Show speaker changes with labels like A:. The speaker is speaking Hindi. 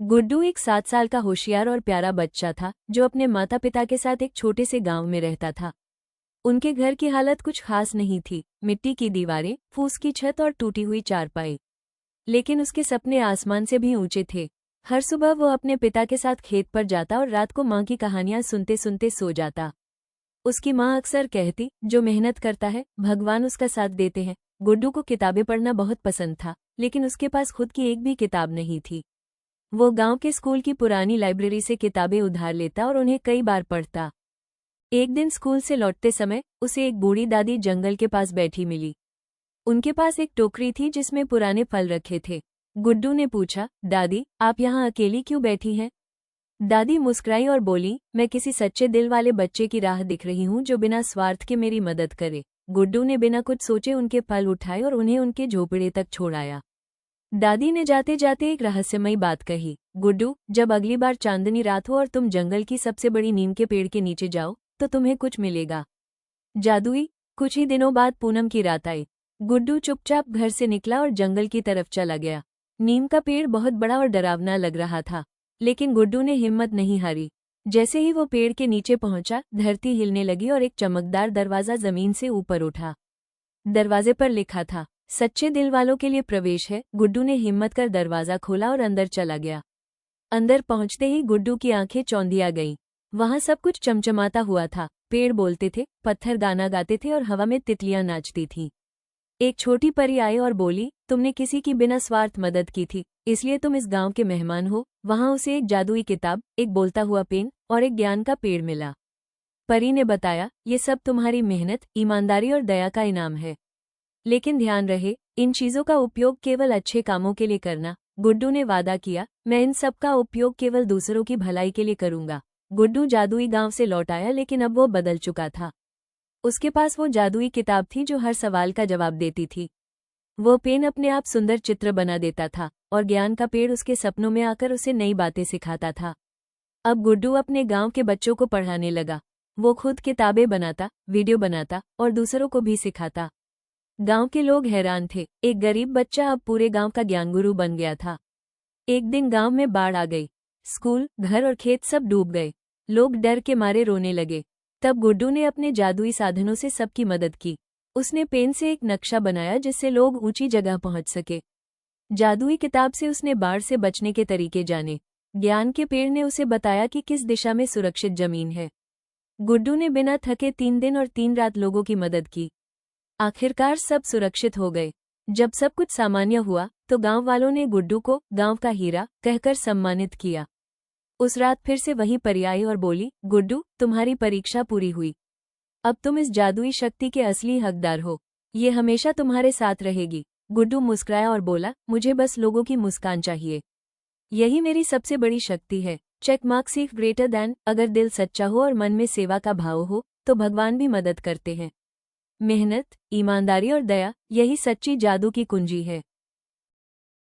A: गुड्डू एक 7 साल का होशियार और प्यारा बच्चा था जो अपने माता पिता के साथ एक छोटे से गांव में रहता था। उनके घर की हालत कुछ खास नहीं थी, मिट्टी की दीवारें, फूस की छत और टूटी हुई चारपाई। लेकिन उसके सपने आसमान से भी ऊंचे थे। हर सुबह वो अपने पिता के साथ खेत पर जाता और रात को माँ की कहानियां सुनते सुनते सो जाता। उसकी माँ अक्सर कहती, जो मेहनत करता है भगवान उसका साथ देते हैं। गुड्डू को किताबें पढ़ना बहुत पसंद था, लेकिन उसके पास खुद की एक भी किताब नहीं थी। वो गांव के स्कूल की पुरानी लाइब्रेरी से किताबें उधार लेता और उन्हें कई बार पढ़ता। एक दिन स्कूल से लौटते समय उसे एक बूढ़ी दादी जंगल के पास बैठी मिली। उनके पास एक टोकरी थी जिसमें पुराने फल रखे थे। गुड्डू ने पूछा, दादी आप यहाँ अकेली क्यों बैठी हैं? दादी मुस्कुराई और बोली, मैं किसी सच्चे दिल वाले बच्चे की राह दिख रही हूँ जो बिना स्वार्थ के मेरी मदद करे। गुड्डू ने बिना कुछ सोचे उनके फल उठाए और उन्हें उनके झोपड़े तक छोड़ाया। दादी ने जाते जाते एक रहस्यमयी बात कही, गुड्डू जब अगली बार चांदनी रात हो और तुम जंगल की सबसे बड़ी नीम के पेड़ के नीचे जाओ तो तुम्हें कुछ मिलेगा। जादुई। कुछ ही दिनों बाद पूनम की रात आई। गुड्डू चुपचाप घर से निकला और जंगल की तरफ चला गया। नीम का पेड़ बहुत बड़ा और डरावना लग रहा था, लेकिन गुड्डू ने हिम्मत नहीं हारी। जैसे ही वो पेड़ के नीचे पहुंचा, धरती हिलने लगी और एक चमकदार दरवाजा जमीन से ऊपर उठा। दरवाजे पर लिखा था, सच्चे दिल वालों के लिए प्रवेश है। गुड्डू ने हिम्मत कर दरवाजा खोला और अंदर चला गया। अंदर पहुंचते ही गुड्डू की आंखें चौंधिया गईं। वहां सब कुछ चमचमाता हुआ था। पेड़ बोलते थे, पत्थर गाना गाते थे और हवा में तितलियां नाचती थीं। एक छोटी परी आई और बोली, तुमने किसी की बिना स्वार्थ मदद की थी, इसलिए तुम इस गांव के मेहमान हो। वहां उसे एक जादुई किताब, एक बोलता हुआ पेन और एक ज्ञान का पेड़ मिला। परी ने बताया, ये सब तुम्हारी मेहनत, ईमानदारी और दया का इनाम है। लेकिन ध्यान रहे, इन चीजों का उपयोग केवल अच्छे कामों के लिए करना। गुड्डू ने वादा किया, मैं इन सब का उपयोग केवल दूसरों की भलाई के लिए करूंगा। गुड्डू जादुई गांव से लौट आया, लेकिन अब वो बदल चुका था। उसके पास वो जादुई किताब थी जो हर सवाल का जवाब देती थी। वो पेन अपने आप सुंदर चित्र बना देता था और ज्ञान का पेड़ उसके सपनों में आकर उसे नई बातें सिखाता था। अब गुड्डू अपने गांव के बच्चों को पढ़ाने लगा। वो खुद किताबें बनाता, वीडियो बनाता और दूसरों को भी सिखाता। गांव के लोग हैरान थे, एक गरीब बच्चा अब पूरे गांव का ज्ञानगुरु बन गया था। एक दिन गांव में बाढ़ आ गई। स्कूल, घर और खेत सब डूब गए। लोग डर के मारे रोने लगे। तब गुड्डू ने अपने जादुई साधनों से सबकी मदद की। उसने पेन से एक नक्शा बनाया जिससे लोग ऊंची जगह पहुंच सके। जादुई किताब से उसने बाढ़ से बचने के तरीके जाने। ज्ञान के पेड़ ने उसे बताया कि किस दिशा में सुरक्षित जमीन है। गुड्डू ने बिना थके 3 दिन और 3 रात लोगों की मदद की। आखिरकार सब सुरक्षित हो गए। जब सब कुछ सामान्य हुआ तो गांव वालों ने गुड्डू को गांव का हीरा कहकर सम्मानित किया। उस रात फिर से वही परी आई और बोली, गुड्डू तुम्हारी परीक्षा पूरी हुई। अब तुम इस जादुई शक्ति के असली हकदार हो। ये हमेशा तुम्हारे साथ रहेगी। गुड्डू मुस्कुराया और बोला, मुझे बस लोगों की मुस्कान चाहिए। यही मेरी सबसे बड़ी शक्ति है। चेक मार्क सीख ग्रेटर दैन। अगर दिल सच्चा हो और मन में सेवा का भाव हो तो भगवान भी मदद करते हैं। मेहनत, ईमानदारी और दया, यही सच्ची जादू की कुंजी है।